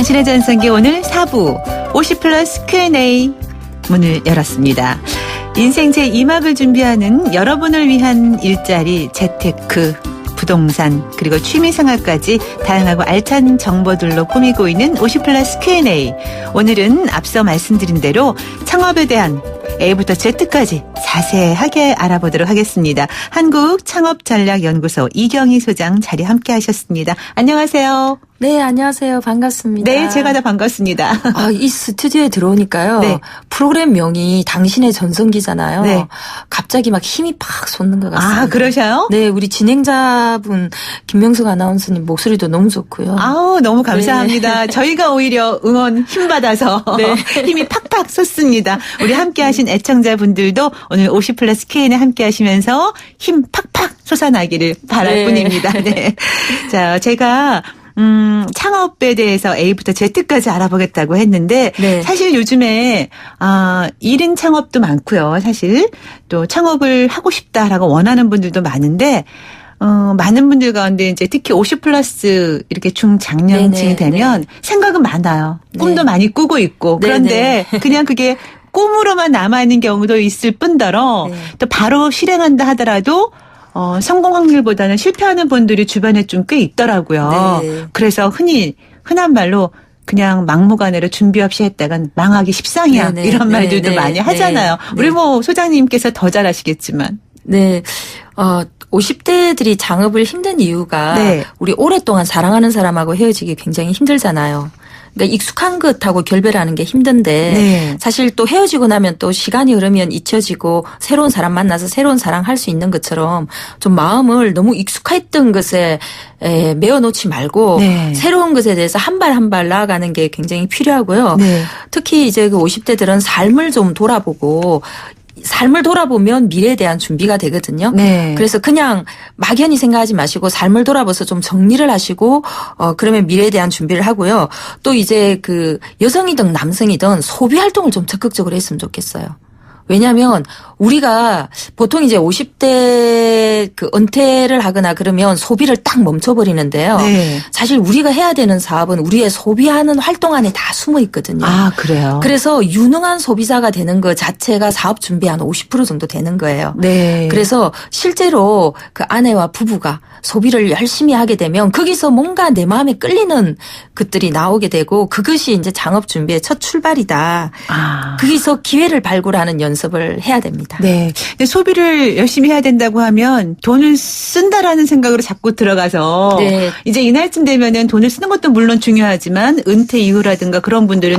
당신의 전성기 오늘 4부 50플러스 Q&A 문을 열었습니다. 인생 제2막을 준비하는 여러분을 위한 일자리, 재테크, 부동산 그리고 취미생활까지 다양하고 알찬 정보들로 꾸미고 있는 50플러스 Q&A. 오늘은 앞서 말씀드린 대로 창업에 대한 A부터 Z까지 자세하게 알아보도록 하겠습니다. 한국창업전략연구소 이경희 소장 자리 함께 하셨습니다. 안녕하세요. 네, 안녕하세요. 반갑습니다. 네, 제가 다 반갑습니다. 이 스튜디오에 들어오니까요. 네. 프로그램명이 당신의 전성기잖아요. 네. 갑자기 막 힘이 팍 솟는 것 같습니다. 아, 그러셔요? 네, 우리 진행자분 김명숙 아나운서님 목소리도 너무 좋고요. 아우, 너무 감사합니다. 네. 저희가 오히려 응원 힘받아서 네. 힘이 팍팍 솟습니다. 우리 함께 하신 애청자분들도 오늘 50플러스 K에 함께 하시면서 힘 팍팍 솟아나기를 바랄 네. 뿐입니다. 네. 자, 제가 창업에 대해서 A부터 Z까지 알아보겠다고 했는데 네. 사실 요즘에 1인 창업도 많고요. 사실 또 창업을 하고 싶다라고 원하는 분들도 많은데 많은 분들 가운데 이제 특히 50 플러스 이렇게 중장년층이 되면 생각은 많아요. 꿈도 많이 꾸고 있고 그런데 그냥 그게 꿈으로만 남아있는 경우도 있을 뿐더러 또 바로 실행한다 하더라도 성공 확률보다는 실패하는 분들이 주변에 좀 꽤 있더라고요. 네. 그래서 흔한 말로 그냥 막무가내로 준비 없이 했다간 망하기 십상이야. 이런 말들도 많이 하잖아요. 우리 뭐 소장님께서 더 잘 아시겠지만. 네. 50대들이 창업을 힘든 이유가 우리 오랫동안 사랑하는 사람하고 헤어지기 굉장히 힘들잖아요. 그러니까 익숙한 것하고 결별하는 게 힘든데 사실 또 헤어지고 나면 또 시간이 흐르면 잊혀지고 새로운 사람 만나서 새로운 사랑할 수 있는 것처럼 좀 마음을 너무 익숙했던 것에 메어놓지 말고 새로운 것에 대해서 한 발 한 발 나아가는 게 굉장히 필요하고요. 특히 이제 그 50대들은 삶을 좀 돌아보고 삶을 돌아보면 미래에 대한 준비가 되거든요. 그래서 그냥 막연히 생각하지 마시고 삶을 돌아봐서 좀 정리를 하시고 그러면 미래에 대한 준비를 하고요. 또 이제 그 여성이든 남성이든 소비 활동을 좀 적극적으로 했으면 좋겠어요. 왜냐하면 우리가 보통 이제 50대 그 은퇴를 하거나 그러면 소비를 딱 멈춰버리는데요. 사실 우리가 해야 되는 사업은 우리의 소비하는 활동 안에 다 숨어 있거든요. 아, 그래요? 그래서 유능한 소비자가 되는 것 자체가 사업 준비 한 50% 정도 되는 거예요. 그래서 실제로 그 아내와 부부가 소비를 열심히 하게 되면 거기서 뭔가 내 마음에 끌리는 것들이 나오게 되고 그것이 이제 창업 준비의 첫 출발이다. 거기서 기회를 발굴하는 연습을 해야 됩니다. 네. 근데 소비를 열심히 해야 된다고 하면 돈을 쓴다라는 생각으로 자꾸 들어가서 이제 이날쯤 되면은 돈을 쓰는 것도 물론 중요하지만 은퇴 이후라든가 그런 분들은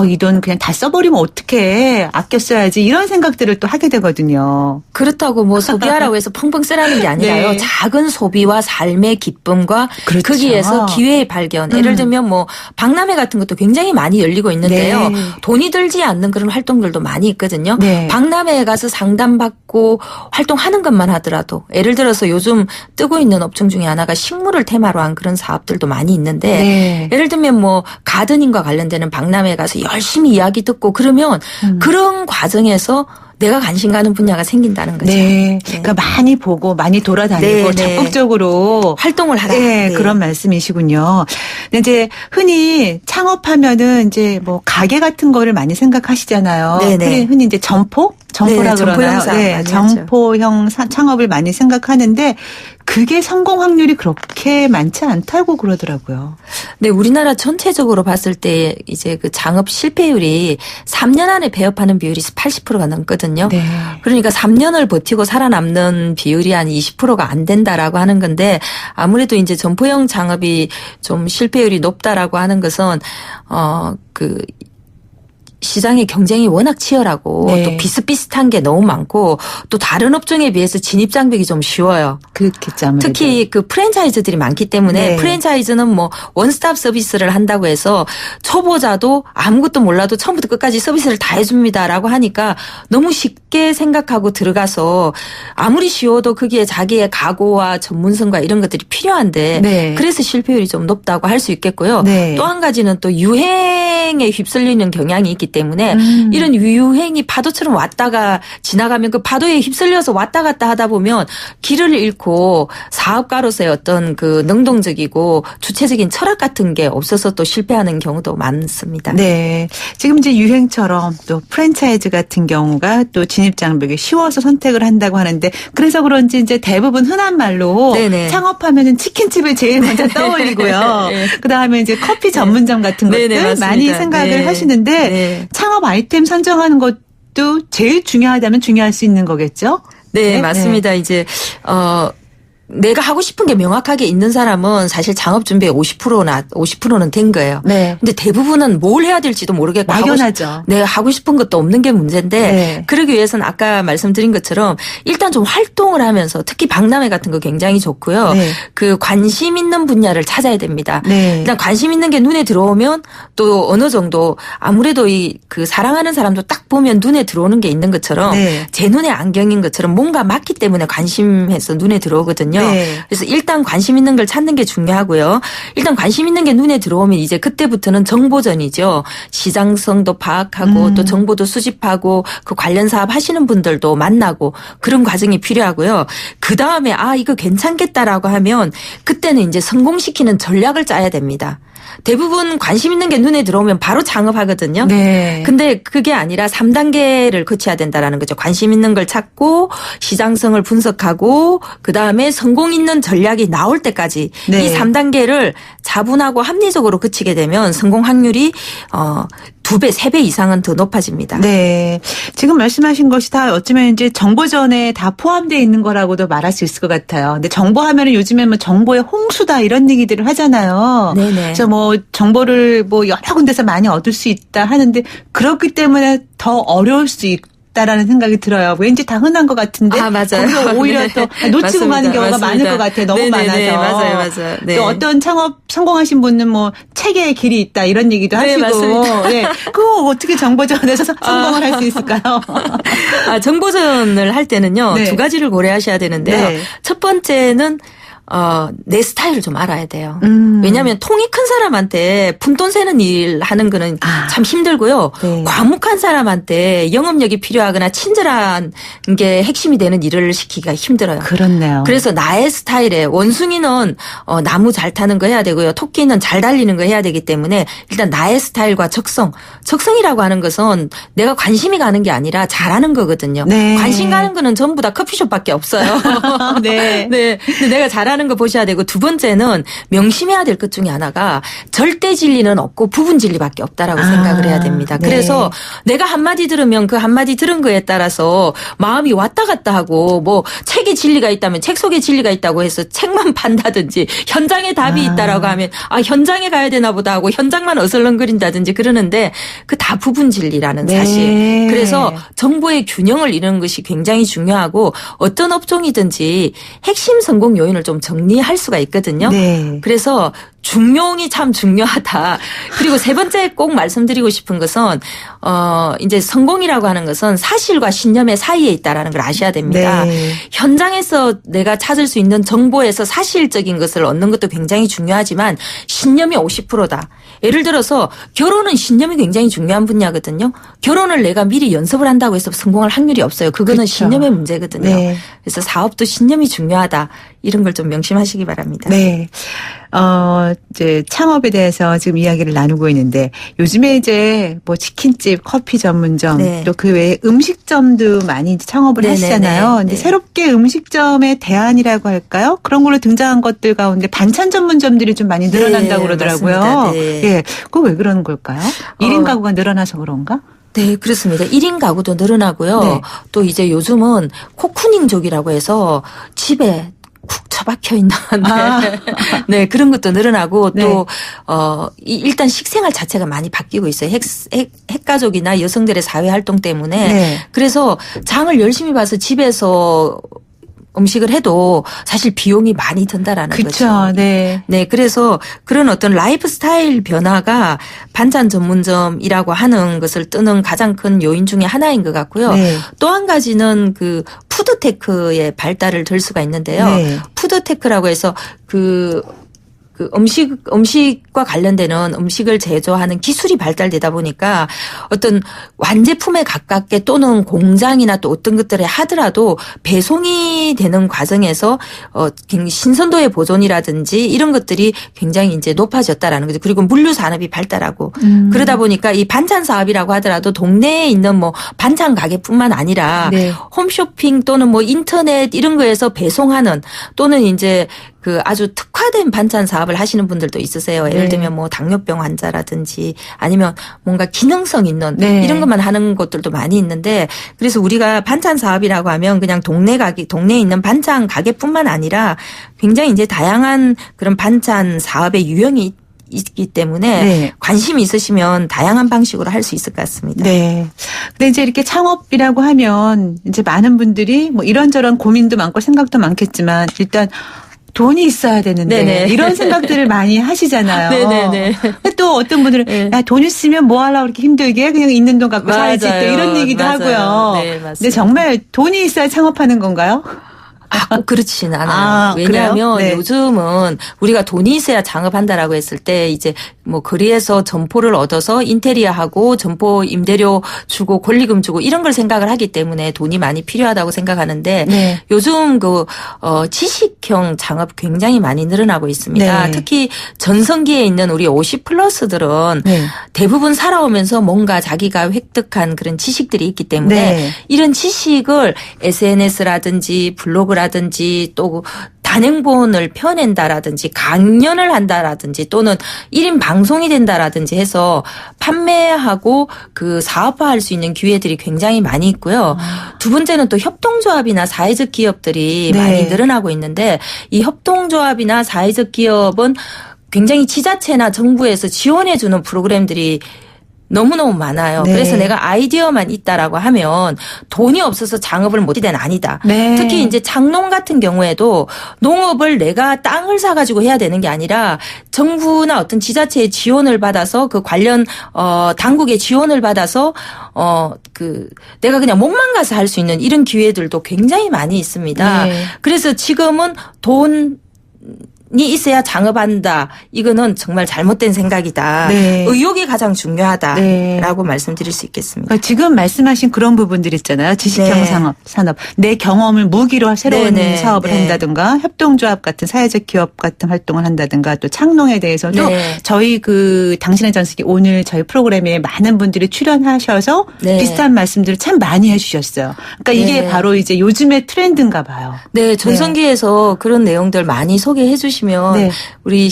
이 돈 그냥 다 써버리면 어떡해. 아껴 써야지. 이런 생각들을 또 하게 되거든요. 그렇다고 뭐 소비하라고 해서 펑펑 쓰라는 게 아니라요. 작은 소비와 삶의 기쁨과 거기에서 기회의 발견. 예를 들면 뭐 박람회 같은 것도 굉장히 많이 열리고 있는데요. 돈이 들지 않는 그런 활동들도 많이 있거든요. 박람회에 가서 상담받고 활동하는 것만 하더라도 예를 들어서 요즘 뜨고 있는 업종 중에 하나가 식물을 테마로 한 그런 사업들도 많이 있는데 예를 들면 뭐 가드닝과 관련되는 박람회에 가서 열심히 이야기 듣고 그러면 그런 과정에서 내가 관심 가는 분야가 생긴다는 거죠. 그러니까 많이 보고 많이 돌아다니고 적극적으로 활동을 하라. 그런 말씀이시군요. 근데 이제 흔히 창업하면은 이제 뭐 가게 같은 거를 많이 생각하시잖아요. 흔히 이제 점포라 그러나요? 점포형 창업을 많이 생각하는데 그게 성공 확률이 그렇게 많지 않다고 그러더라고요. 네, 우리나라 전체적으로 봤을 때 이제 그 창업 실패율이 3년 안에 폐업하는 비율이 80%가 넘거든요. 그러니까 3년을 버티고 살아남는 비율이 한 20%가 안 된다라고 하는 건데 아무래도 이제 점포형 창업이 좀 실패율이 높다라고 하는 것은 시장의 경쟁이 워낙 치열하고 또 비슷비슷한 게 너무 많고 또 다른 업종에 비해서 진입 장벽이 좀 쉬워요. 그렇겠죠. 아무래도. 특히 그 프랜차이즈들이 많기 때문에 프랜차이즈는 뭐 원스톱 서비스를 한다고 해서 초보자도 아무것도 몰라도 처음부터 끝까지 서비스를 다 해줍니다라고 하니까 너무 쉽게 생각하고 들어가서 아무리 쉬워도 거기에 자기의 각오와 전문성과 이런 것들이 필요한데 그래서 실패율이 좀 높다고 할 수 있겠고요. 또 한 가지는 또 유행에 휩쓸리는 경향이 있기 때문에 이런 유행이 파도처럼 왔다가 지나가면 그 파도에 휩쓸려서 왔다 갔다 하다 보면 길을 잃고 사업가로서의 어떤 그 능동적이고 주체적인 철학 같은 게 없어서 또 실패하는 경우도 많습니다. 네. 지금 이제 유행처럼 또 프랜차이즈 같은 경우가 또 진입 장벽이 쉬워서 선택을 한다고 하는데 그래서 그런지 이제 대부분 흔한 말로 네네. 창업하면은 치킨집을 제일 먼저 떠올리고요. 네. 그다음에 이제 커피 전문점 같은 것들 네네, 많이 생각을 네. 하시는데 네. 창업 아이템 선정하는 것도 제일 중요하다면 중요할 수 있는 거겠죠? 네, 맞습니다. 이제 내가 하고 싶은 게 명확하게 있는 사람은 사실 창업 준비에 50%는 된 거예요. 네. 근데 대부분은 뭘 해야 될지도 모르겠고 막연하죠. 내가 하고 싶은 것도 없는 게 문제인데 네. 그러기 위해서는 아까 말씀드린 것처럼 일단 좀 활동을 하면서 특히 박람회 같은 거 굉장히 좋고요. 네. 그 관심 있는 분야를 찾아야 됩니다. 네. 일단 관심 있는 게 눈에 들어오면 또 어느 정도 아무래도 이 그 사랑하는 사람도 딱 보면 눈에 들어오는 게 있는 것처럼 네. 제 눈에 안경인 것처럼 뭔가 맞기 때문에 관심해서 눈에 들어오거든요. 네. 그래서 일단 관심 있는 걸 찾는 게 중요하고요. 일단 관심 있는 게 눈에 들어오면 이제 그때부터는 정보전이죠. 시장성도 파악하고 또 정보도 수집하고 그 관련 사업 하시는 분들도 만나고 그런 과정이 필요하고요. 그다음에 이거 괜찮겠다라고 하면 그때는 이제 성공시키는 전략을 짜야 됩니다. 대부분 관심 있는 게 눈에 들어오면 바로 창업하거든요. 네. 근데 그게 아니라 3단계를 거쳐야 된다라는 거죠. 관심 있는 걸 찾고 시장성을 분석하고 그다음에 성공 있는 전략이 나올 때까지 네. 이 3단계를 차분하고 합리적으로 거치게 되면 성공 확률이 2배, 3배 이상은 더 높아집니다. 네. 지금 말씀하신 것이 다 어쩌면 이제 정보전에 다 포함되어 있는 거라고도 말할 수 있을 것 같아요. 근데 정보하면은 요즘에 뭐 정보의 홍수다 이런 얘기들을 하잖아요. 네네. 그래서 뭐 정보를 뭐 여러 군데서 많이 얻을 수 있다 하는데 그렇기 때문에 더 어려울 수 있다라는 생각이 들어요. 왠지 다 흔한 것 같은데. 맞아요. 거기서 오히려 네. 또 놓치고 맞습니다. 가는 경우가 맞습니다. 많을 것 같아요. 너무 네네네. 많아서. 맞아요. 네. 또 어떤 창업 성공하신 분은 뭐 책의 길이 있다 이런 얘기도 네, 하시고. 맞습니다. 네. 그거 어떻게 정보전에서 성공을 할 수 있을까요? 정보전을 할 때는요. 네. 2가지를 고려하셔야 되는데요. 네. 첫 번째는 내 스타일을 좀 알아야 돼요. 왜냐하면 통이 큰 사람한테 푼돈 세는 일 하는 거는 참 힘들고요. 네. 과묵한 사람한테 영업력이 필요하거나 친절한 게 핵심이 되는 일을 시키기가 힘들어요. 그렇네요. 그래서 나의 스타일에 원숭이는 나무 잘 타는 거 해야 되고요. 토끼는 잘 달리는 거 해야 되기 때문에 일단 나의 스타일과 적성이라고 하는 것은 내가 관심이 가는 게 아니라 잘하는 거거든요. 네. 관심 가는 거는 전부 다 커피숍밖에 없어요. 네. 네. 근데 내가 잘하는 거 보셔야 되고 두 번째는 명심해야 될 것 중에 하나가 절대 진리는 없고 부분 진리밖에 없다라고 생각을 해야 됩니다. 네. 그래서 내가 한마디 들으면 그 한마디 들은 거에 따라서 마음이 왔다 갔다 하고 뭐 책에 진리가 있다면 책 속에 진리가 있다고 해서 책만 판다든지 현장에 답이 있다라고 하면 현장에 가야 되나 보다 하고 현장만 어슬렁거린다든지 그러는데 그 다 부분 진리라는 네. 사실. 그래서 정보의 균형을 이루는 것이 굉장히 중요하고 어떤 업종이든지 핵심 성공 요인을 좀 정리할 수가 있거든요. 네. 그래서 중용이 참 중요하다. 그리고 세 번째 꼭 말씀드리고 싶은 것은 이제 성공이라고 하는 것은 사실과 신념의 사이에 있다라는 걸 아셔야 됩니다. 네. 현장에서 내가 찾을 수 있는 정보에서 사실적인 것을 얻는 것도 굉장히 중요하지만 신념이 50%다. 예를 들어서 결혼은 신념이 굉장히 중요한 분야거든요. 결혼을 내가 미리 연습을 한다고 해서 성공할 확률이 없어요. 그거는 그렇죠. 신념의 문제거든요. 네. 그래서 사업도 신념이 중요하다. 이런 걸 좀 명심하시기 바랍니다. 네. 이제 창업에 대해서 지금 이야기를 나누고 있는데 요즘에 이제 뭐 치킨집, 커피 전문점 네. 또 그 외에 음식점도 많이 이제 창업을 네네네. 하시잖아요. 근데 네. 새롭게 음식점의 대안이라고 할까요? 그런 걸로 등장한 것들 가운데 반찬 전문점들이 좀 많이 늘어난다고 네, 그러더라고요. 맞습니다. 네. 예. 그거 왜 그러는 걸까요? 1인 가구가 늘어나서 그런가? 네, 그렇습니다. 1인 가구도 늘어나고요. 네. 또 이제 요즘은 코쿠닝족이라고 해서 집에 쿡 처박혀 있는 네, 그런 것도 늘어나고 네. 또 일단 식생활 자체가 많이 바뀌고 있어요. 핵가족이나 여성들의 사회 활동 때문에 네. 그래서 장을 열심히 봐서 집에서 음식을 해도 사실 비용이 많이 든다라는 거죠. 그렇죠. 네. 네, 그래서 그런 어떤 라이프 스타일 변화가 반찬 전문점이라고 하는 것을 뜨는 가장 큰 요인 중에 하나인 것 같고요. 네. 또 한 가지는 그 푸드테크의 발달을 들 수가 있는데요. 네. 푸드테크라고 해서 그 그 음식과 관련되는 음식을 제조하는 기술이 발달되다 보니까 어떤 완제품에 가깝게 또는 공장이나 또 어떤 것들을 하더라도 배송이 되는 과정에서 신선도의 보존이라든지 이런 것들이 굉장히 이제 높아졌다라는 거죠. 그리고 물류 산업이 발달하고 그러다 보니까 이 반찬 사업이라고 하더라도 동네에 있는 뭐 반찬 가게뿐만 아니라 네. 홈쇼핑 또는 뭐 인터넷 이런 거에서 배송하는 또는 이제 그 아주 특화된 반찬 사업을 하시는 분들도 있으세요. 예를 네. 들면 뭐 당뇨병 환자라든지 아니면 뭔가 기능성 있는 네. 이런 것만 하는 것들도 많이 있는데 그래서 우리가 반찬 사업이라고 하면 그냥 동네에 있는 반찬 가게뿐만 아니라 굉장히 이제 다양한 그런 반찬 사업의 유형이 있기 때문에 네. 관심이 있으시면 다양한 방식으로 할 수 있을 것 같습니다. 네. 근데 이제 이렇게 창업이라고 하면 이제 많은 분들이 뭐 이런저런 고민도 많고 생각도 많겠지만 일단 돈이 있어야 되는데 네네. 이런 생각들을 많이 하시잖아요. 네네네. 또 어떤 분들은 네. 야, 돈 있으면 뭐 하려고 이렇게 힘들게 그냥 있는 돈 갖고 살지 또 이런 얘기도 맞아요. 하고요. 네, 맞습니다. 근데 정말 돈이 있어야 창업하는 건가요? 꼭 그렇진 않아요. 왜냐하면 네. 요즘은 우리가 돈이 있어야 창업한다라고 했을 때 이제 뭐 거리에서 점포를 얻어서 인테리어하고 점포 임대료 주고 권리금 주고 이런 걸 생각을 하기 때문에 돈이 많이 필요하다고 생각하는데 네. 요즘 지식형 창업 굉장히 많이 늘어나고 있습니다. 네. 특히 전성기에 있는 우리 50플러스들은 네. 대부분 살아오면서 뭔가 자기가 획득한 그런 지식들이 있기 때문에 네. 이런 지식을 SNS라든지 블로그라든지 또 단행본을 펴낸다라든지 강연을 한다라든지 또는 1인 방송이 된다라든지 해서 판매하고 그 사업화할 수 있는 기회들이 굉장히 많이 있고요. 두 번째는 또 협동조합이나 사회적 기업들이 네. 많이 늘어나고 있는데 이 협동조합이나 사회적 기업은 굉장히 지자체나 정부에서 지원해 주는 프로그램들이 너무너무 많아요. 네. 그래서 내가 아이디어만 있다라고 하면 돈이 없어서 창업을 못할 때는 아니다. 네. 특히 이제 창농 같은 경우에도 농업을 내가 땅을 사가지고 해야 되는 게 아니라 정부나 어떤 지자체의 지원을 받아서 그 관련 당국의 지원을 받아서 내가 그냥 몸만 가서 할 수 있는 이런 기회들도 굉장히 많이 있습니다. 네. 그래서 지금은 돈이 있어야 창업한다. 이거는 정말 잘못된 생각이다. 네. 의욕이 가장 중요하다라고 네. 말씀드릴 수 있겠습니다. 그러니까 지금 말씀하신 그런 부분들 있잖아요. 지식형 네. 산업. 내 경험을 무기로 새로운 네. 사업을 네. 한다든가 협동조합 같은 사회적 기업 같은 활동을 한다든가 또 창농에 대해서도 네. 저희 당신의 전세기 오늘 저희 프로그램에 많은 분들이 출연하셔서 네. 비슷한 말씀들을 참 많이 해주셨어요. 그러니까 이게 네. 바로 이제 요즘의 트렌드인가 봐요. 네. 전성기에서 네. 그런 내용들 많이 소개해 주시면 네. 우리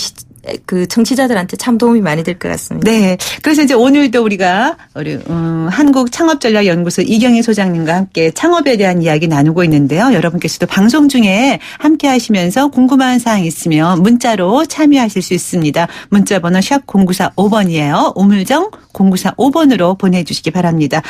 청취자들한테 참 도움이 많이 될 것 같습니다. 네. 그래서 이제 오늘도 우리가 한국창업전략연구소 이경희 소장님과 함께 창업에 대한 이야기 나누고 있는데요. 여러분께서도 방송 중에 함께 하시면서 궁금한 사항 있으면 문자로 참여하실 수 있습니다. 문자 번호 샵 0945번이에요. 우물정 0945번으로 보내주시기 바랍니다.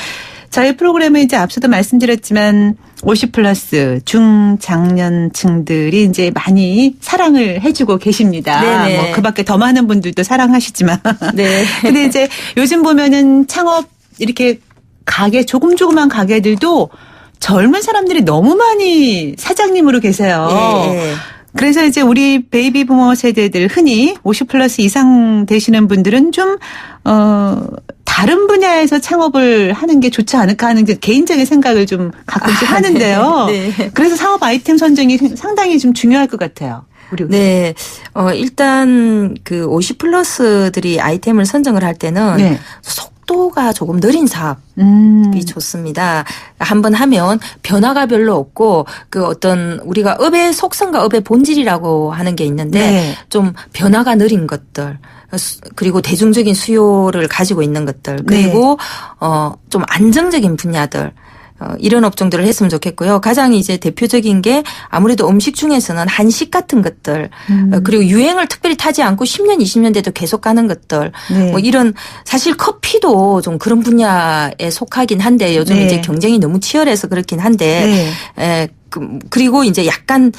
저희 프로그램은 이제 앞서도 말씀드렸지만 50플러스 중장년층들이 이제 많이 사랑을 해주고 계십니다. 네네. 뭐 그 밖에 더 많은 분들도 사랑하시지만. 네. 근데 이제 요즘 보면은 창업 이렇게 조그만 가게들도 젊은 사람들이 너무 많이 사장님으로 계세요. 네. 그래서 이제 우리 베이비 부머 세대들 흔히 50플러스 이상 되시는 분들은 좀, 다른 분야에서 창업을 하는 게 좋지 않을까 하는 개인적인 생각을 좀 가끔씩 하는데요. 네. 네. 그래서 사업 아이템 선정이 상당히 좀 중요할 것 같아요. 네. 일단 50플러스들이 아이템을 선정을 할 때는 네. 속도가 조금 느린 사업이 좋습니다. 한번 하면 변화가 별로 없고 우리가 업의 속성과 업의 본질이라고 하는 게 있는데 네. 좀 변화가 느린 것들 그리고 대중적인 수요를 가지고 있는 것들 그리고 네. 좀 안정적인 분야들 이런 업종들을 했으면 좋겠고요. 가장 이제 대표적인 게 아무래도 음식 중에서는 한식 같은 것들 그리고 유행을 특별히 타지 않고 10년, 20년 돼도 계속 가는 것들 네. 뭐 이런 사실 커피도 좀 그런 분야에 속하긴 한데 요즘 네. 이제 경쟁이 너무 치열해서 그렇긴 한데 네. 그리고 이제 약간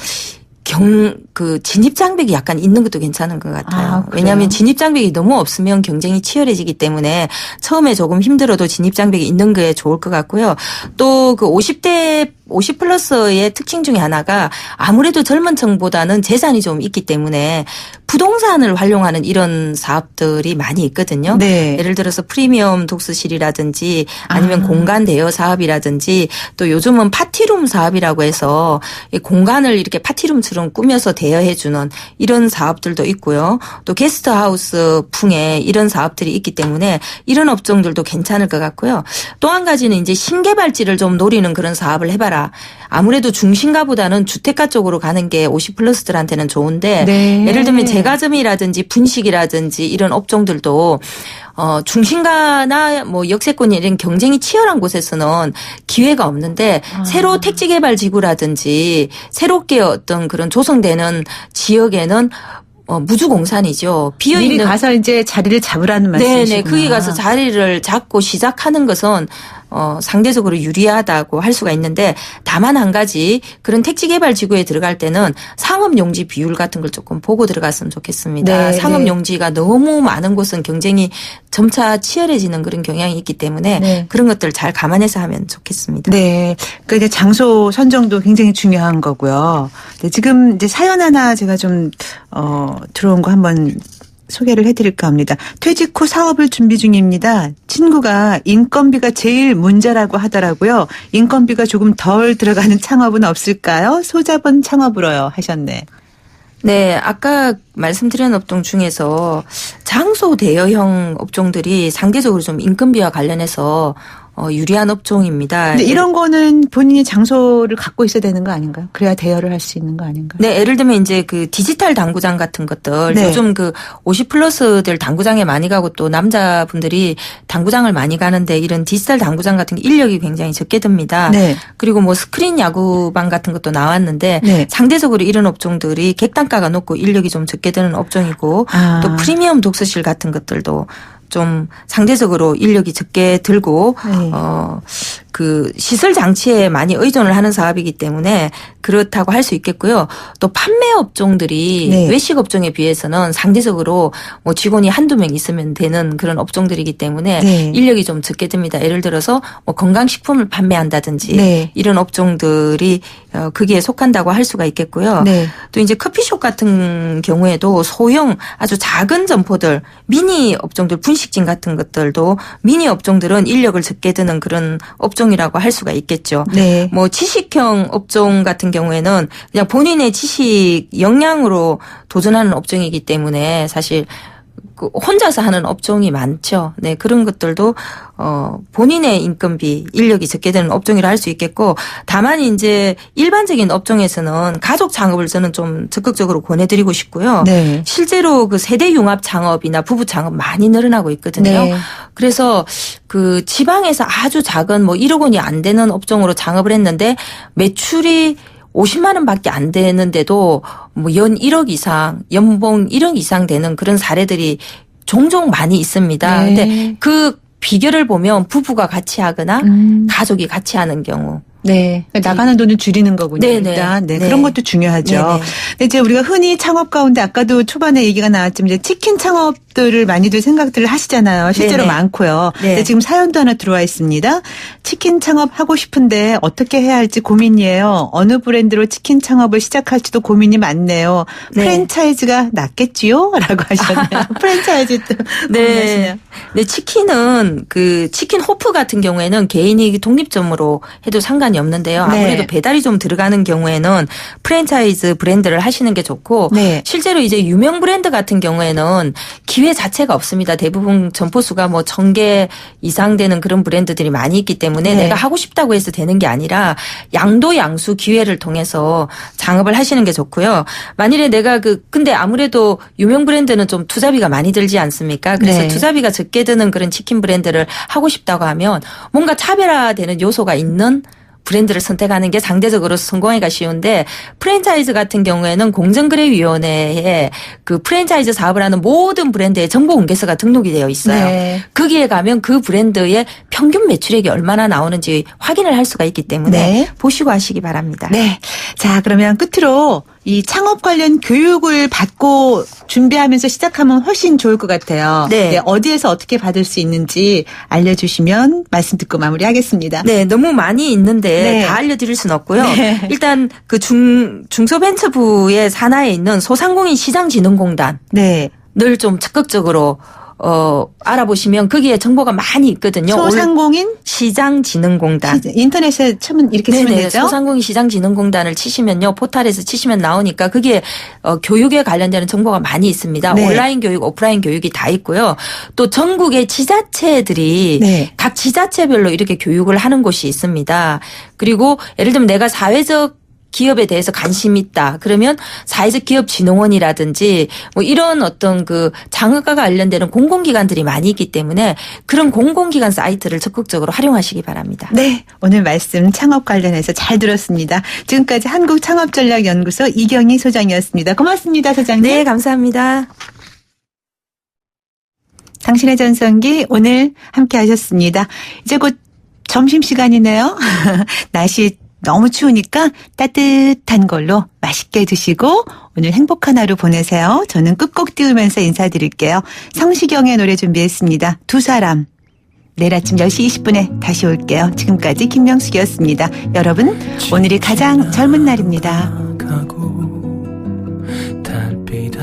진입 장벽이 약간 있는 것도 괜찮은 것 같아요. 왜냐하면 진입 장벽이 너무 없으면 경쟁이 치열해지기 때문에 처음에 조금 힘들어도 진입 장벽이 있는 게 좋을 것 같고요. 또 50대 50플러스의 특징 중에 하나가 아무래도 젊은 층보다는 재산이 좀 있기 때문에 부동산을 활용하는 이런 사업들이 많이 있거든요. 네. 예를 들어서 프리미엄 독서실이라든지 아니면 공간 대여 사업이라든지 또 요즘은 파티룸 사업이라고 해서 이 공간을 이렇게 파티룸처럼 꾸며서 대여해 주는 이런 사업들도 있고요. 또 게스트하우스 풍의 이런 사업들이 있기 때문에 이런 업종들도 괜찮을 것 같고요. 또 한 가지는 이제 신개발지를 좀 노리는 그런 사업을 해봐라. 아무래도 중심가보다는 주택가 쪽으로 가는 게 50플러스들한테는 좋은데 네. 예를 들면 제과점이라든지 분식이라든지 이런 업종들도 중심가나 뭐 역세권 이런 경쟁이 치열한 곳에서는 기회가 없는데 새로 택지개발지구라든지 새롭게 어떤 그런 조성되는 지역에는 무주공산이죠. 비어있는. 미리 가서 이제 자리를 잡으라는 말씀이시구나. 네네. 거기 가서 자리를 잡고 시작하는 것은 상대적으로 유리하다고 할 수가 있는데 다만 한 가지 그런 택지개발지구에 들어갈 때는 상업용지 비율 같은 걸 조금 보고 들어갔으면 좋겠습니다. 네, 상업용지가 너무 많은 곳은 경쟁이 점차 치열해지는 그런 경향이 있기 때문에 네. 그런 것들 잘 감안해서 하면 좋겠습니다. 네. 그러니까 이제 장소 선정도 굉장히 중요한 거고요. 네, 지금 이제 사연 하나 제가 좀 들어온 거 한번 소개를 해드릴까 합니다. 퇴직 후 사업을 준비 중입니다. 친구가 인건비가 제일 문제라고 하더라고요. 인건비가 조금 덜 들어가는 창업은 없을까요? 소자본 창업으로요 하셨네. 네, 아까 말씀드린 업종 중에서 장소 대여형 업종들이 상대적으로 좀 인건비와 관련해서 유리한 업종입니다. 근데 이런 거는 본인이 장소를 갖고 있어야 되는 거 아닌가요? 그래야 대여를 할 수 있는 거 아닌가요? 네, 예를 들면 이제 그 디지털 당구장 같은 것들 네. 요즘 그 50플러스들 당구장에 많이 가고 또 남자분들이 당구장을 많이 가는데 이런 디지털 당구장 같은 게 인력이 굉장히 적게 듭니다. 네. 그리고 뭐 스크린 야구방 같은 것도 나왔는데 네. 상대적으로 이런 업종들이 객단가가 높고 인력이 좀 적게 드는 업종이고 또 프리미엄 독서실 같은 것들도 좀 상대적으로 인력이 적게 들고 네. 그 시설 장치에 많이 의존을 하는 사업이기 때문에 그렇다고 할 수 있겠고요. 또 판매 업종들이 네. 외식 업종에 비해서는 상대적으로 뭐 직원이 한두 명 있으면 되는 그런 업종들이기 때문에 네. 인력이 좀 적게 듭니다. 예를 들어서 뭐 건강식품을 판매한다든지 네. 이런 업종들이 거기에 속한다고 할 수가 있겠고요. 네. 또 이제 커피숍 같은 경우에도 소형 아주 작은 점포들 미니 업종들 분식집 같은 것들도 미니 업종들은 인력을 적게 드는 그런 업종이라고 할 수가 있겠죠. 네. 뭐 지식형 업종 같은 경우에는 그냥 본인의 지식 역량으로 도전하는 업종이기 때문에 사실 혼자서 하는 업종이 많죠. 네, 그런 것들도 본인의 인건비, 인력이 적게 되는 업종이라 할 수 있겠고, 다만 이제 일반적인 업종에서는 가족 창업을 저는 좀 적극적으로 권해드리고 싶고요. 네. 실제로 그 세대 융합 창업이나 부부 창업 많이 늘어나고 있거든요. 네. 그래서 그 지방에서 아주 작은 뭐 1억 원이 안 되는 업종으로 창업을 했는데 매출이 50만 원밖에 안 되는데도 뭐 연 1억 이상, 연봉 1억 이상 되는 그런 사례들이 종종 많이 있습니다. 네. 근데 그 비결을 보면 부부가 같이 하거나 가족이 같이 하는 경우. 네. 그러니까 나가는 돈을 줄이는 거군요. 네네. 일단. 네. 네. 그런 것도 중요하죠. 네네. 근데 이제 우리가 흔히 창업 가운데 아까도 초반에 얘기가 나왔지만 이제 치킨 창업들을 많이들 생각들을 하시잖아요. 실제로 네네. 많고요. 네. 근데 지금 사연도 하나 들어와 있습니다. 치킨 창업 하고 싶은데 어떻게 해야 할지 고민이에요. 어느 브랜드로 치킨 창업을 시작할지도 고민이 많네요. 네. 프랜차이즈가 낫겠지요? 라고 하셨네요. 프랜차이즈도 고민하시네요. 네, 치킨은 그 치킨 호프 같은 경우에는 개인이 독립점으로 해도 상관이 없는데요. 아무래도 네. 배달이 좀 들어가는 경우에는 프랜차이즈 브랜드를 하시는 게 좋고 네. 실제로 이제 유명 브랜드 같은 경우에는 기회 자체가 없습니다. 대부분 점포 수가 뭐 1000개 이상 되는 그런 브랜드들이 많이 있기 때문에 네. 내가 하고 싶다고 해서 되는 게 아니라 양도양수 기회를 통해서 창업을 하시는 게 좋고요. 만일에 내가 근데 아무래도 유명 브랜드는 좀 투자비가 많이 들지 않습니까? 그래서 네. 투자비가 적게 드는 그런 치킨 브랜드를 하고 싶다고 하면 뭔가 차별화되는 요소가 있는 브랜드를 선택하는 게 상대적으로 성공하기가 쉬운데 프랜차이즈 같은 경우에는 공정거래위원회에 그 프랜차이즈 사업을 하는 모든 브랜드의 정보 공개서가 등록이 되어 있어요. 네. 거기에 가면 그 브랜드의 평균 매출액이 얼마나 나오는지 확인을 할 수가 있기 때문에 네. 보시고 하시기 바랍니다. 네. 자, 그러면 끝으로 이 창업 관련 교육을 받고 준비하면서 시작하면 훨씬 좋을 것 같아요. 네. 네, 어디에서 어떻게 받을 수 있는지 알려주시면 말씀 듣고 마무리하겠습니다. 네, 너무 많이 있는데 네. 다 알려드릴 수는 없고요. 네. 일단 그 중소벤처부의 산하에 있는 소상공인 시장진흥공단 네. 늘 좀 적극적으로 알아보시면 거기에 정보가 많이 있거든요. 소상공인 시장진흥공단. 인터넷에 치면 이렇게 치면 네네, 되죠? 소상공인 시장진흥공단을 치시면요. 포탈에서 치시면 나오니까 거기에 교육에 관련되는 정보가 많이 있습니다. 네. 온라인 교육, 오프라인 교육이 다 있고요. 또 전국의 지자체들이 네. 각 지자체별로 이렇게 교육을 하는 곳이 있습니다. 그리고 예를 들면 내가 사회적 기업에 대해서 관심이 있다. 그러면 사회적 기업 진흥원이라든지 뭐 이런 어떤 그 장학과 관련되는 공공기관들이 많이 있기 때문에 그런 공공기관 사이트를 적극적으로 활용하시기 바랍니다. 네. 오늘 말씀 창업 관련해서 잘 들었습니다. 지금까지 한국창업전략연구소 이경희 소장이었습니다. 고맙습니다, 소장님. 네, 감사합니다. 당신의 전성기 오늘 함께 하셨습니다. 이제 곧 점심시간이네요. 날씨 너무 추우니까 따뜻한 걸로 맛있게 드시고 오늘 행복한 하루 보내세요. 저는 끝곡 띄우면서 인사드릴게요. 성시경의 노래 준비했습니다. 두 사람. 내일 아침 10시 20분에 다시 올게요. 지금까지 김명숙이었습니다. 여러분, 오늘이 가장 젊은 날입니다. 달빛